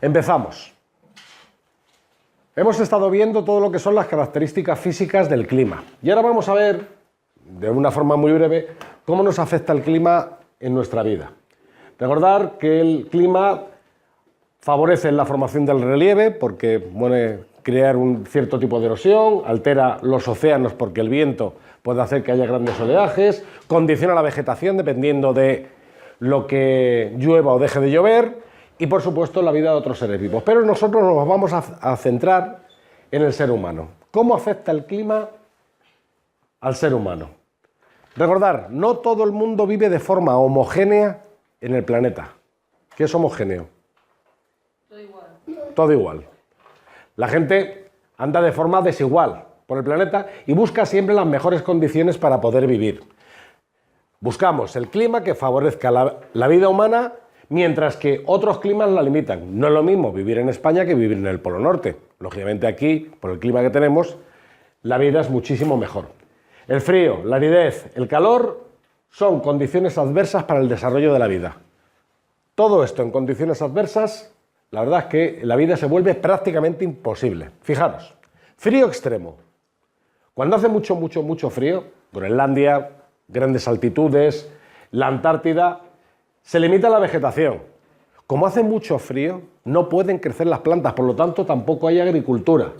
Empezamos. Hemos estado viendo todo lo que son las características físicas del clima. Y ahora vamos a ver, de una forma muy breve, cómo nos afecta el clima en nuestra vida. Recordar que el clima favorece la formación del relieve porque crear un cierto tipo de erosión, altera los océanos porque el viento puede hacer que haya grandes oleajes, condiciona la vegetación dependiendo de lo que llueva o deje de llover y, por supuesto, la vida de otros seres vivos. Pero nosotros nos vamos a centrar en el ser humano. ¿Cómo afecta el clima al ser humano? Recordar, no todo el mundo vive de forma homogénea en el planeta. ¿Qué es homogéneo? Todo igual. Todo igual. La gente anda de forma desigual por el planeta y busca siempre las mejores condiciones para poder vivir. Buscamos el clima que favorezca la vida humana, mientras que otros climas la limitan. No es lo mismo vivir en España que vivir en el Polo Norte. Lógicamente aquí, por el clima que tenemos, la vida es muchísimo mejor. El frío, la aridez, el calor son condiciones adversas para el desarrollo de la vida. Todo esto en condiciones adversas, la verdad es que la vida se vuelve prácticamente imposible. Fijaros, frío extremo. Cuando hace mucho frío, Groenlandia, grandes altitudes, la Antártida, se limita la vegetación. Como hace mucho frío, no pueden crecer las plantas, por lo tanto tampoco hay agricultura.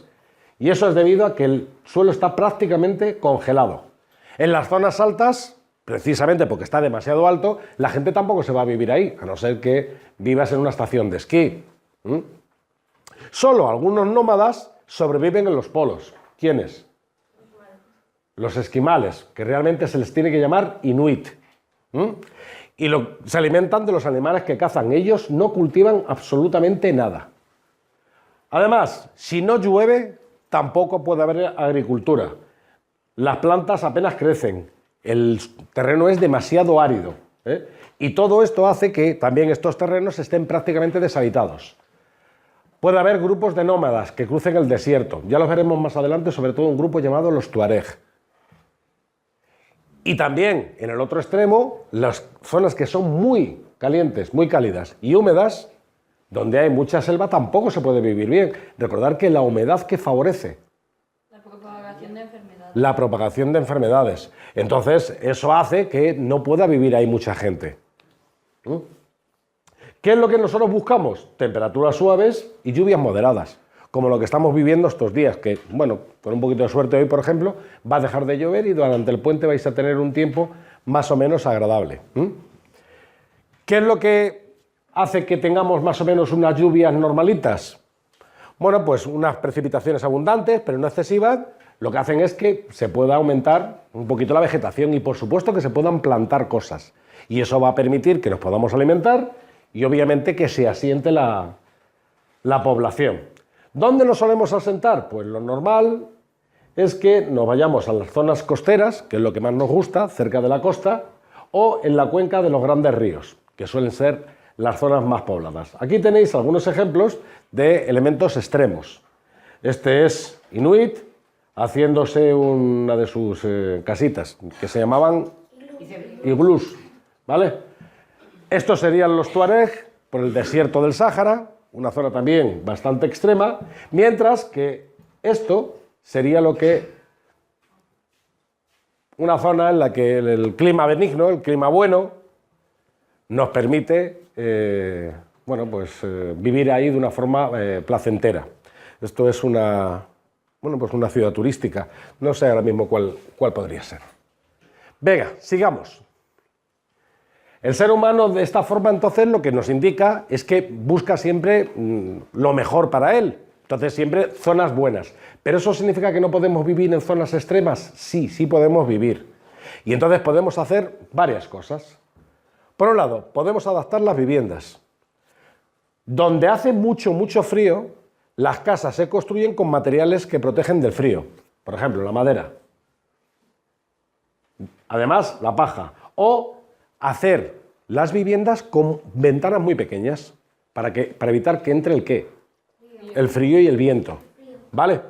Y eso es debido a que el suelo está prácticamente congelado. En las zonas altas, precisamente porque está demasiado alto, la gente tampoco se va a vivir ahí, a no ser que vivas en una estación de esquí. Solo algunos nómadas sobreviven en los polos. ¿Quiénes? Los esquimales, que realmente se les tiene que llamar inuit. Y se alimentan de los animales que cazan. Ellos no cultivan absolutamente nada. Además, si no llueve, tampoco puede haber agricultura. Las plantas apenas crecen. El terreno es demasiado árido. Y todo esto hace que también estos terrenos estén prácticamente deshabitados. Puede haber grupos de nómadas que crucen el desierto. Ya los veremos más adelante, sobre todo un grupo llamado los tuareg. Y también, en el otro extremo, las zonas que son muy calientes, muy cálidas y húmedas, donde hay mucha selva, tampoco se puede vivir bien. Recordar que la humedad que favorece La propagación de enfermedades. la propagación de enfermedades. Entonces, eso hace que no pueda vivir ahí mucha gente. ¿Qué es lo que nosotros buscamos? Temperaturas suaves y lluvias moderadas, como lo que estamos viviendo estos días, que, con un poquito de suerte hoy, por ejemplo, va a dejar de llover y durante el puente vais a tener un tiempo más o menos agradable. ¿Qué es lo que hace que tengamos más o menos unas lluvias normalitas? Pues unas precipitaciones abundantes, pero no excesivas, lo que hacen es que se pueda aumentar un poquito la vegetación y, por supuesto, que se puedan plantar cosas. Y eso va a permitir que nos podamos alimentar y, obviamente, que se asiente la población. ¿Dónde nos solemos asentar? Pues lo normal es que nos vayamos a las zonas costeras, que es lo que más nos gusta, cerca de la costa, o en la cuenca de los grandes ríos, que suelen ser las zonas más pobladas. Aquí tenéis algunos ejemplos de elementos extremos. Este es inuit haciéndose una de sus casitas, que se llamaban iglús, ¿vale? Estos serían los tuareg por el desierto del Sáhara, una zona también bastante extrema, mientras que esto sería una zona en la que el clima benigno, el clima bueno, nos permite vivir ahí de una forma placentera. Esto es una ciudad turística. No sé ahora mismo cuál podría ser. Venga, sigamos. El ser humano de esta forma, entonces, lo que nos indica es que busca siempre lo mejor para él. Entonces, siempre zonas buenas. ¿Pero eso significa que no podemos vivir en zonas extremas? Sí, sí podemos vivir. Y entonces podemos hacer varias cosas. Por un lado, podemos adaptar las viviendas. Donde hace mucho frío, las casas se construyen con materiales que protegen del frío. Por ejemplo, la madera. Además, la paja. O hacer las viviendas con ventanas muy pequeñas para evitar que entre el frío y el viento, ¿vale?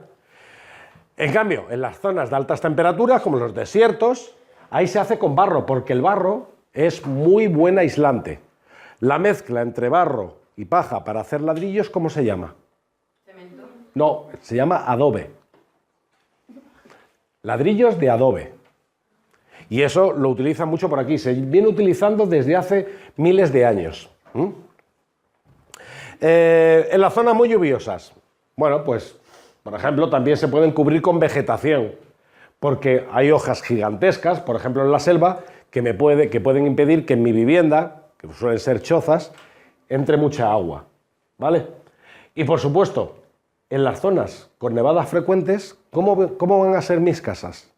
En cambio, en las zonas de altas temperaturas, como los desiertos, ahí se hace con barro, porque el barro es muy buen aislante. La mezcla entre barro y paja para hacer ladrillos, ¿cómo se llama? Cemento. No, se llama adobe. Ladrillos de adobe. Y eso lo utilizan mucho por aquí. Se viene utilizando desde hace miles de años. En las zonas muy lluviosas, bueno, pues, por ejemplo, también se pueden cubrir con vegetación, porque hay hojas gigantescas, por ejemplo, en la selva, que pueden impedir que en mi vivienda, que suelen ser chozas, entre mucha agua, ¿vale? Y, por supuesto, en las zonas con nevadas frecuentes, ¿cómo van a ser mis casas?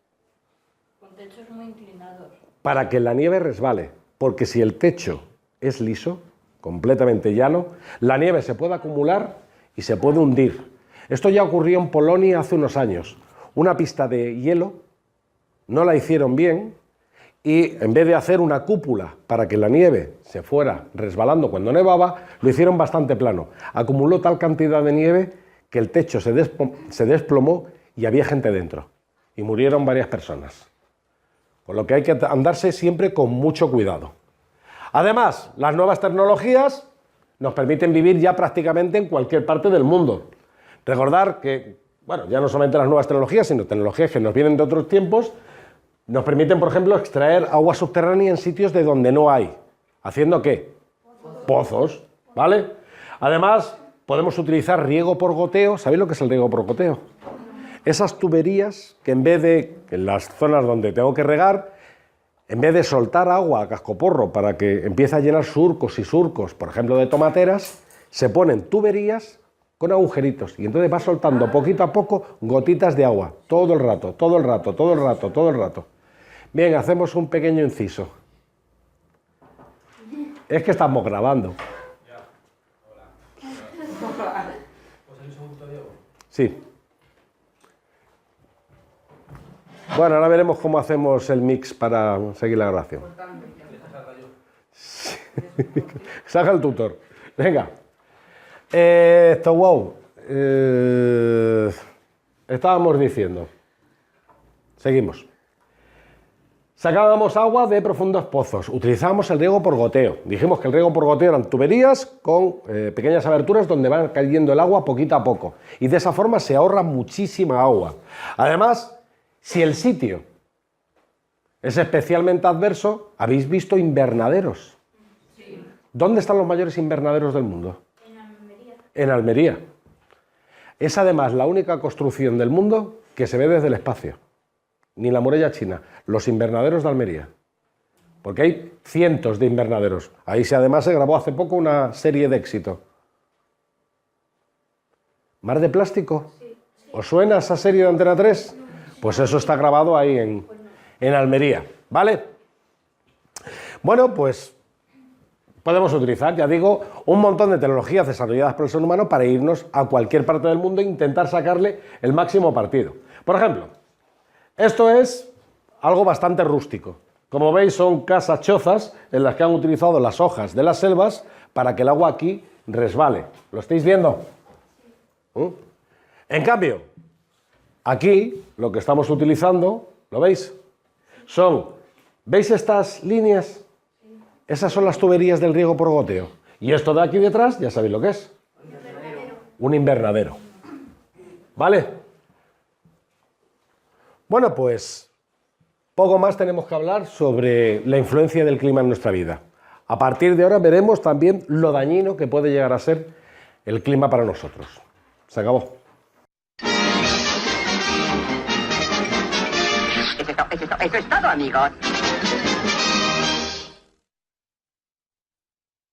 Con techos muy inclinados. Para que la nieve resbale, porque si el techo es liso, completamente llano, la nieve se puede acumular y se puede hundir. Esto ya ocurrió en Polonia hace unos años. Una pista de hielo no la hicieron bien y en vez de hacer una cúpula para que la nieve se fuera resbalando cuando nevaba, lo hicieron bastante plano. Acumuló tal cantidad de nieve que el techo se desplomó y había gente dentro. Y murieron varias personas. Por lo que hay que andarse siempre con mucho cuidado. Además, las nuevas tecnologías nos permiten vivir ya prácticamente en cualquier parte del mundo. Recordar que, bueno, ya no solamente las nuevas tecnologías, sino tecnologías que nos vienen de otros tiempos, nos permiten, por ejemplo, extraer agua subterránea en sitios de donde no hay. ¿Haciendo qué? Pozos, ¿vale? Además, podemos utilizar riego por goteo. ¿Sabéis lo que es el riego por goteo? Esas tuberías que en vez de, en las zonas donde tengo que regar, en vez de soltar agua a cascoporro para que empiece a llenar surcos y surcos, por ejemplo, de tomateras, se ponen tuberías con agujeritos y entonces va soltando poquito a poco gotitas de agua, todo el rato, todo el rato, todo el rato, todo el rato. Bien, hacemos un pequeño inciso. Es que estamos grabando. Sí. Bueno, ahora veremos cómo hacemos el mix para seguir la grabación. Saca el tutor. Venga. Esto, wow. Estábamos diciendo. Seguimos. Sacábamos agua de profundos pozos. Utilizábamos el riego por goteo. Dijimos que el riego por goteo eran tuberías con pequeñas aberturas donde va cayendo el agua poquito a poco. Y de esa forma se ahorra muchísima agua. Además, si el sitio es especialmente adverso, ¿habéis visto invernaderos? Sí. ¿Dónde están los mayores invernaderos del mundo? En Almería. En Almería. Es además la única construcción del mundo que se ve desde el espacio. Ni la muralla china, los invernaderos de Almería. Porque hay cientos de invernaderos. Ahí además se grabó hace poco una serie de éxito. ¿Mar de plástico? Sí. ¿Os suena esa serie de Antena 3? Pues eso está grabado ahí en Almería, ¿vale? Bueno, pues podemos utilizar, ya digo, un montón de tecnologías desarrolladas por el ser humano para irnos a cualquier parte del mundo e intentar sacarle el máximo partido. Por ejemplo, esto es algo bastante rústico. Como veis, son casas chozas en las que han utilizado las hojas de las selvas para que el agua aquí resbale. ¿Lo estáis viendo? En cambio, aquí lo que estamos utilizando, ¿lo veis? ¿Veis estas líneas? Esas son las tuberías del riego por goteo. Y esto de aquí detrás, ya sabéis lo que es. Un invernadero. ¿Vale? Bueno, pues poco más tenemos que hablar sobre la influencia del clima en nuestra vida. A partir de ahora veremos también lo dañino que puede llegar a ser el clima para nosotros. Se acabó. Eso es todo, amigos.